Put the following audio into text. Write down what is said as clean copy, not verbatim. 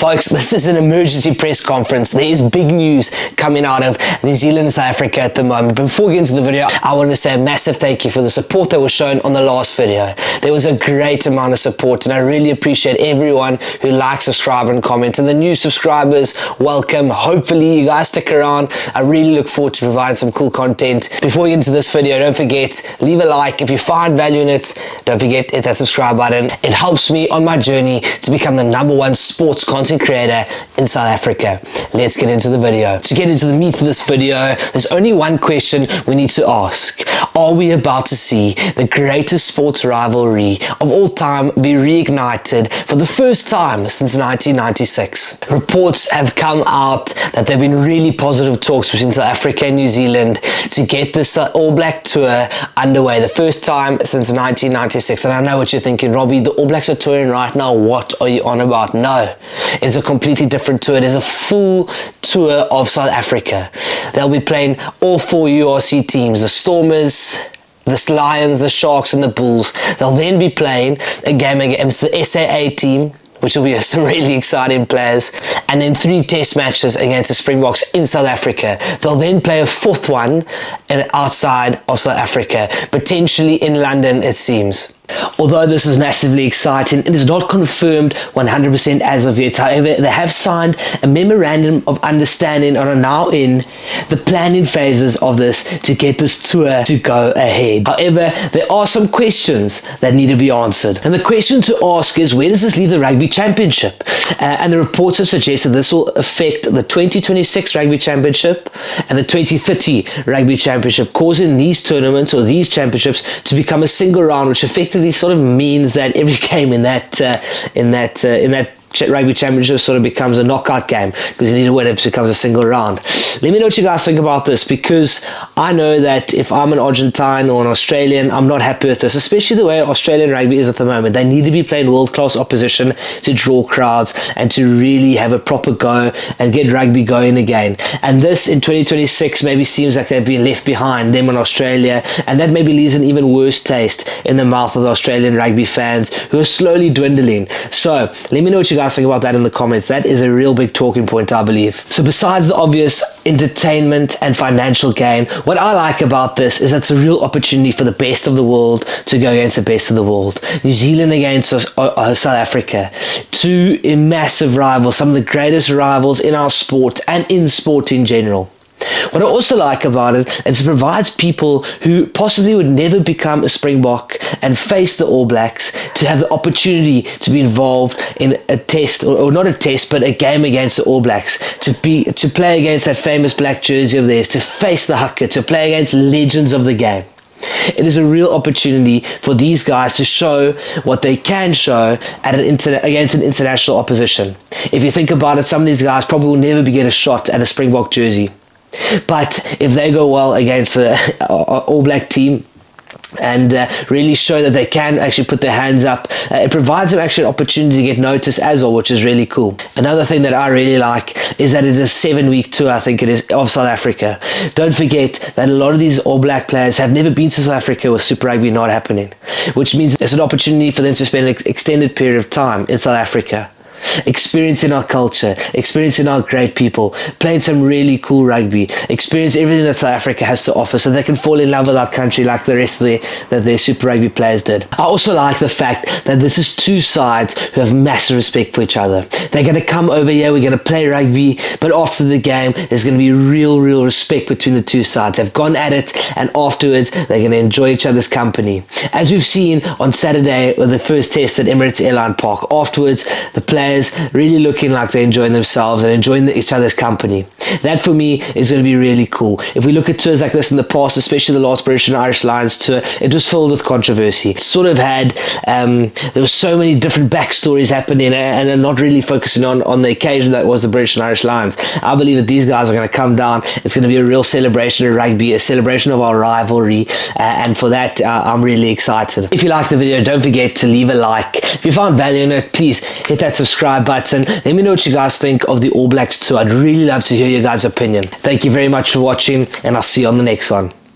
Folks, this is an emergency press conference. There is big news coming out of New Zealand and South Africa at the moment. But before we get into the video, I want to say a massive thank you for the support that was shown on the last video. There was a great amount of support, and I really appreciate everyone who likes, subscribe, and comment. And the new subscribers, welcome. Hopefully you guys stick around. I really look forward to providing some cool content. Before we get into this video, don't forget, leave a like. If you find value in it, don't forget, hit that subscribe button. It helps me on my journey to become the #1 sports content creator in South Africa. Let's get into the video. To get into the meat of this video, there's only one question we need to ask. Are we about to see the greatest sports rivalry of all time be reignited for the first time since 1996? Reports have come out that there have been really positive talks between South Africa and New Zealand to get this All Black tour underway, the first time since 1996. And I know what you're thinking, Robbie, the All Blacks are touring right now. What are you on about? No, it's a completely different tour. It is a full tour of South Africa. They'll be playing all 4 URC teams, the Stormers, the Lions, the Sharks, and the Bulls. They'll then be playing a game against the SAA team, which will be some really exciting players, and then 3 test matches against the Springboks in South Africa. They'll then play a 4th one outside of South Africa, potentially in London, it seems. Although this is massively exciting, it is not confirmed 100% as of yet. However, they have signed a memorandum of understanding and are now in the planning phases of this to get this tour to go ahead. However, there are some questions that need to be answered. And the question to ask is, where does this leave the Rugby Championship? And the reports have suggested this will affect the 2026 Rugby Championship and the 2030 Rugby Championship, causing these tournaments or these championships to become a single round, which effectively sort of means that every game in that Rugby Championship sort of becomes a knockout game, because you need to win, it becomes a single round. Let me know what you guys think about this, because I know that if I'm an Argentine or an Australian, I'm not happy with this, especially the way Australian rugby is at the moment. They need to be playing world-class opposition to draw crowds and to really have a proper go and get rugby going again. And this in 2026 maybe seems like they've been left behind, them in Australia, and that maybe leaves an even worse taste in the mouth of the Australian rugby fans, who are slowly dwindling. So let me know what you guys think about that in the comments. That is a real big talking point, I believe. So besides the obvious entertainment and financial gain, what I like about this is it's a real opportunity for the best of the world to go against the best of the world. New Zealand against South Africa, 2 massive rivals, some of the greatest rivals in our sport and in sport in general. What I also like about it is it provides people who possibly would never become a Springbok and face the All Blacks to have the opportunity to be involved in a test, or not a test, but a game against the All Blacks, to play against that famous black jersey of theirs, to face the haka, to play against legends of the game. It is a real opportunity for these guys to show what they can show at against an international opposition. If you think about it, some of these guys probably will never get a shot at a Springbok jersey. But if they go well against the All Black team and really show that they can actually put their hands up, it provides them actually an opportunity to get noticed as well, which is really cool. Another thing that I really like is that it is a 7-week tour, I think it is, of South Africa. Don't forget that a lot of these All Black players have never been to South Africa with Super Rugby not happening, which means it's an opportunity for them to spend an extended period of time in South Africa, experiencing our culture, experiencing our great people, playing some really cool rugby, experience everything that South Africa has to offer, so they can fall in love with our country like the rest of their Super Rugby players did. I also like the fact that this is 2 sides who have massive respect for each other. They're going to come over here, we're going to play rugby, but after the game there's going to be real respect between the 2 sides. They've gone at it, and afterwards they're going to enjoy each other's company, as we've seen on Saturday with the first test at Emirates Airline Park. Afterwards, the players really looking like they're enjoying themselves and enjoying each other's company. That for me is going to be really cool. If we look at tours like this in the past, especially the last British and Irish Lions tour, it was filled with controversy. It sort of had, there were so many different backstories happening and not really focusing on the occasion that was the British and Irish Lions. I believe that these guys are going to come down. It's going to be a real celebration of rugby, a celebration of our rivalry, and for that I'm really excited. If you like the video, don't forget to leave a like. If you found value in it, please hit that subscribe button. Let me know what you guys think of the All Blacks tour. I'd really love to hear your guys' opinion. Thank you very much for watching, and I'll see you on the next one.